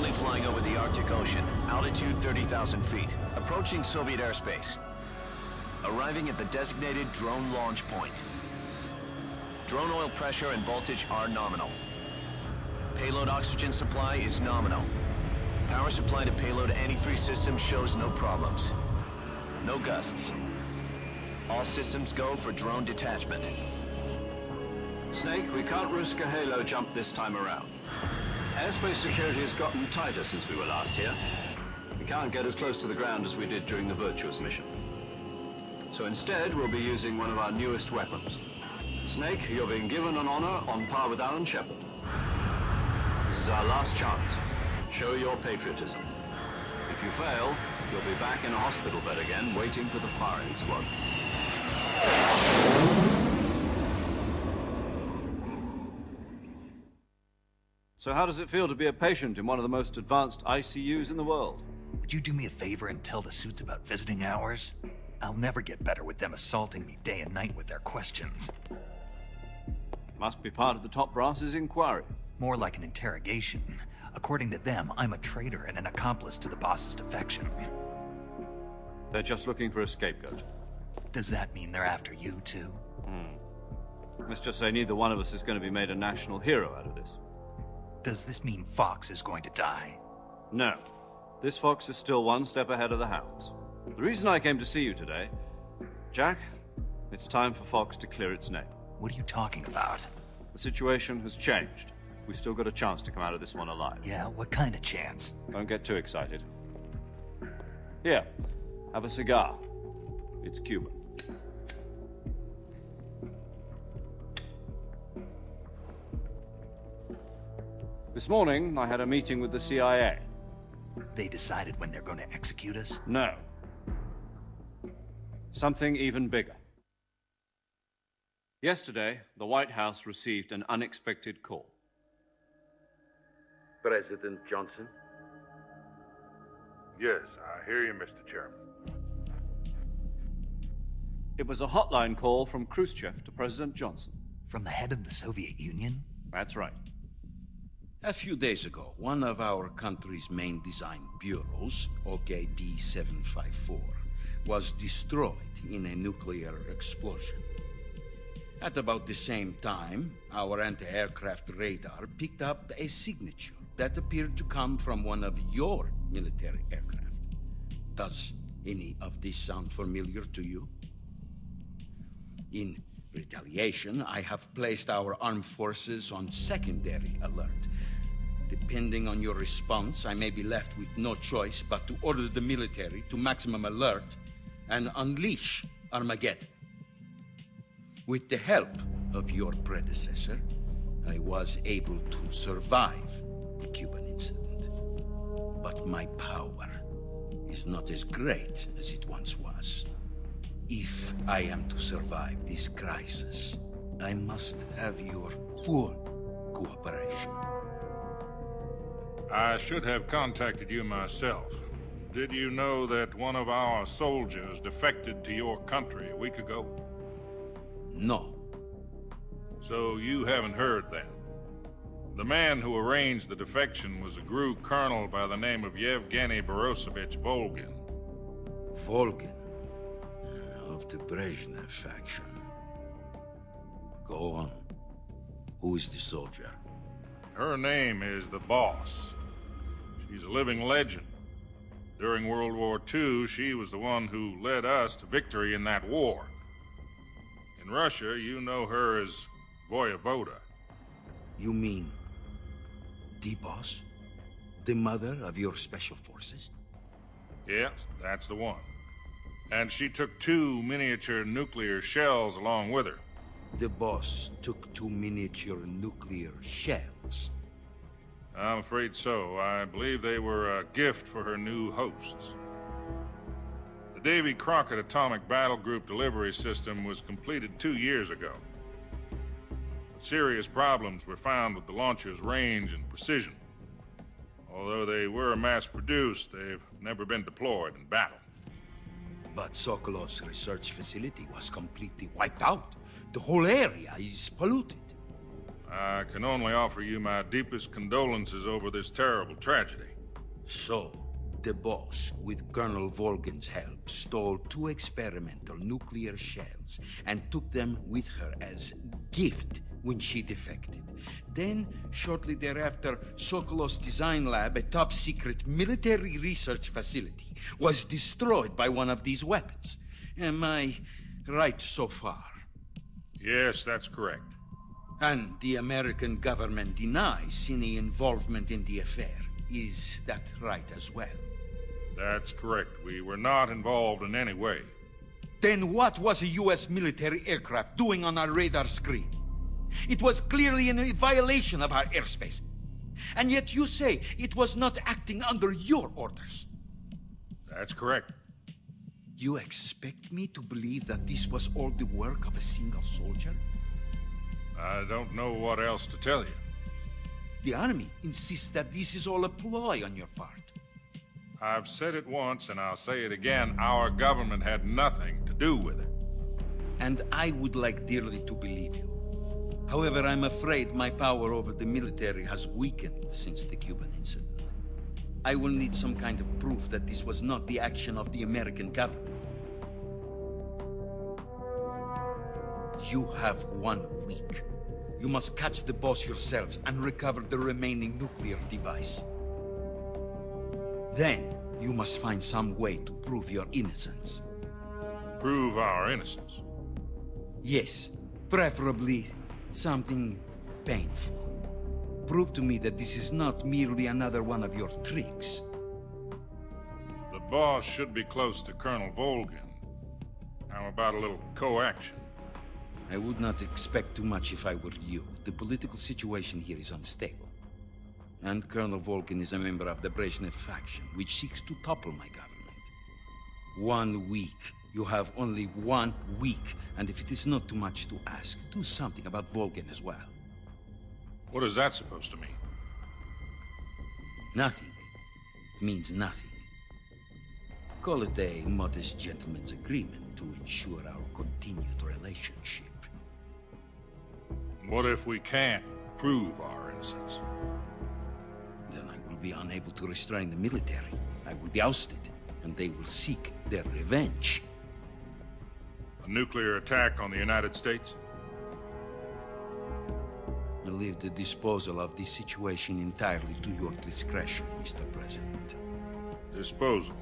Currently flying over the Arctic Ocean, altitude 30,000 feet, approaching Soviet airspace. Arriving at the designated drone launch point. Drone oil pressure and voltage are nominal. Payload oxygen supply is nominal. Power supply to payload antifreeze system shows no problems. No gusts. All systems go for drone detachment. Snake, we can't risk a halo jump this time around. Airspace security has gotten tighter since we were last here. We can't get as close to the ground as we did during the Virtuous mission. So instead, we'll be using one of our newest weapons. Snake, you're being given an honor on par with Alan Shepard. This is our last chance. Show your patriotism. If you fail, you'll be back in a hospital bed again, waiting for the firing squad. So how does it feel to be a patient in one of the most advanced ICUs in the world? Would you do me a favor and tell the suits about visiting hours? I'll never get better with them assaulting me day and night with their questions. Must be part of the top brass's inquiry. More like an interrogation. According to them, I'm a traitor and an accomplice to the boss's defection. They're just looking for a scapegoat. Does that mean they're after you, too? Let's just say neither one of us is going to be made a national hero out of this. Does this mean Fox is going to die? No. This fox is still one step ahead of the hounds. The reason I came to see you today, Jack, it's time for Fox to clear its name. What are you talking about? The situation has changed. We still got a chance to come out of this one alive. Yeah, what kind of chance? Don't get too excited. Here, have a cigar. It's Cuban. This morning, I had a meeting with the CIA. They decided when they're going to execute us? No. Something even bigger. Yesterday, the White House received an unexpected call. President Johnson? Yes, I hear you, Mr. Chairman. It was a hotline call from Khrushchev to President Johnson. From the head of the Soviet Union? That's right. A few days ago, one of our country's main design bureaus, OKB 754, was destroyed in a nuclear explosion. At about the same time, our anti-aircraft radar picked up a signature that appeared to come from one of your military aircraft. Does any of this sound familiar to you? In retaliation, I have placed our armed forces on secondary alert. Depending on your response, I may be left with no choice but to order the military to maximum alert and unleash Armageddon. With the help of your predecessor, I was able to survive the Cuban incident. But my power is not as great as it once was. If I am to survive this crisis, I must have your full cooperation. I should have contacted you myself. Did you know that one of our soldiers defected to your country a week ago? No. So you haven't heard then. The man who arranged the defection was a GRU colonel by the name of Yevgeny Borisovich Volgin. Volgin, of the Brezhnev faction. Go on. Who is the soldier? Her name is the Boss. She's a living legend. During World War II, she was the one who led us to victory in that war. In Russia, you know her as Voyevoda. You mean the Boss? The mother of your special forces? Yes, that's the one. And she took 2 miniature nuclear shells along with her. The Boss took 2 miniature nuclear shells. I'm afraid so. I believe they were a gift for her new hosts. The Davy Crockett Atomic Battle Group delivery system was completed 2 years ago. But serious problems were found with the launcher's range and precision. Although they were mass-produced, they've never been deployed in battle. But Sokolov's research facility was completely wiped out. The whole area is polluted. I can only offer you my deepest condolences over this terrible tragedy. So, the boss, with Colonel Volgin's help, stole 2 experimental nuclear shells and took them with her as gift when she defected. Then, shortly thereafter, Sokolov's design lab, a top-secret military research facility, was destroyed by one of these weapons. Am I right so far? Yes, that's correct. And the American government denies any involvement in the affair. Is that right as well? That's correct. We were not involved in any way. Then what was a U.S. military aircraft doing on our radar screen? It was clearly in a violation of our airspace. And yet you say it was not acting under your orders. That's correct. You expect me to believe that this was all the work of a single soldier? I don't know what else to tell you. The army insists that this is all a ploy on your part. I've said it once and I'll say it again. Our government had nothing to do with it. And I would like dearly to believe you. However, I'm afraid my power over the military has weakened since the Cuban incident. I will need some kind of proof that this was not the action of the American government. You have 1 week. You must catch the boss yourselves and recover the remaining nuclear device. Then, you must find some way to prove your innocence. Prove our innocence. Yes, preferably something painful. Prove to me that this is not merely another one of your tricks. The boss should be close to Colonel Volgin. How about a little co-action? I would not expect too much if I were you. The political situation here is unstable. And Colonel Volgin is a member of the Brezhnev faction, which seeks to topple my government. 1 week. You have only 1 week. And if it is not too much to ask, do something about Volgin as well. What is that supposed to mean? Nothing means nothing. Call it a modest gentleman's agreement to ensure our continued relationship. What if we can't prove our innocence? Then I will be unable to restrain the military. I will be ousted, and they will seek their revenge. A nuclear attack on the United States? I leave the disposal of this situation entirely to your discretion, Mr. President. Disposal.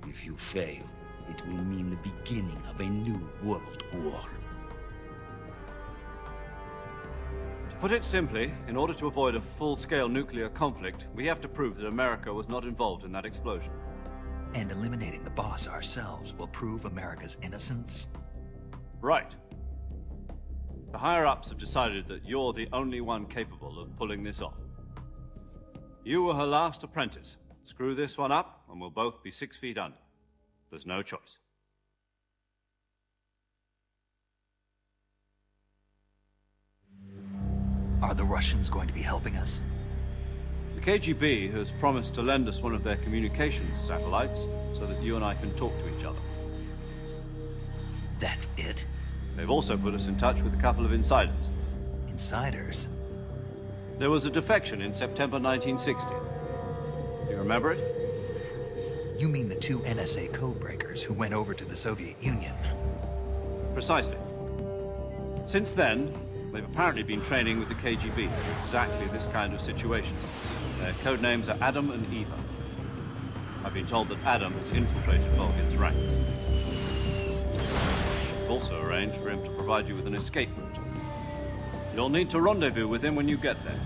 If you fail, it will mean the beginning of a new world war. To put it simply, in order to avoid a full-scale nuclear conflict, we have to prove that America was not involved in that explosion. And eliminating the boss ourselves will prove America's innocence? Right. The higher-ups have decided that you're the only one capable of pulling this off. You were her last apprentice. Screw this one up, and we'll both be 6 feet under. There's no choice. Are the Russians going to be helping us? The KGB has promised to lend us one of their communications satellites so that you and I can talk to each other. That's it? They've also put us in touch with a couple of insiders. Insiders? There was a defection in September 1960. Do you remember it? You mean the 2 NSA codebreakers who went over to the Soviet Union? Precisely. Since then, they've apparently been training with the KGB for exactly this kind of situation. Their code names are Adam and Eva. I've been told that Adam has infiltrated Volgin's ranks. We've also arranged for him to provide you with an escape route. You'll need to rendezvous with him when you get there.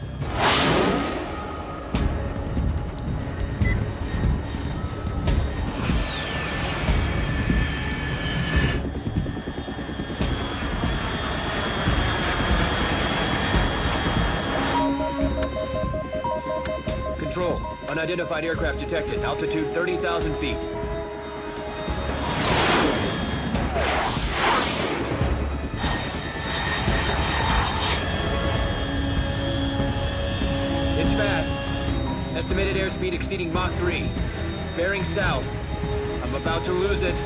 Control. Unidentified aircraft detected. Altitude 30,000 feet. It's fast. Estimated airspeed exceeding Mach 3. Bearing south. I'm about to lose it.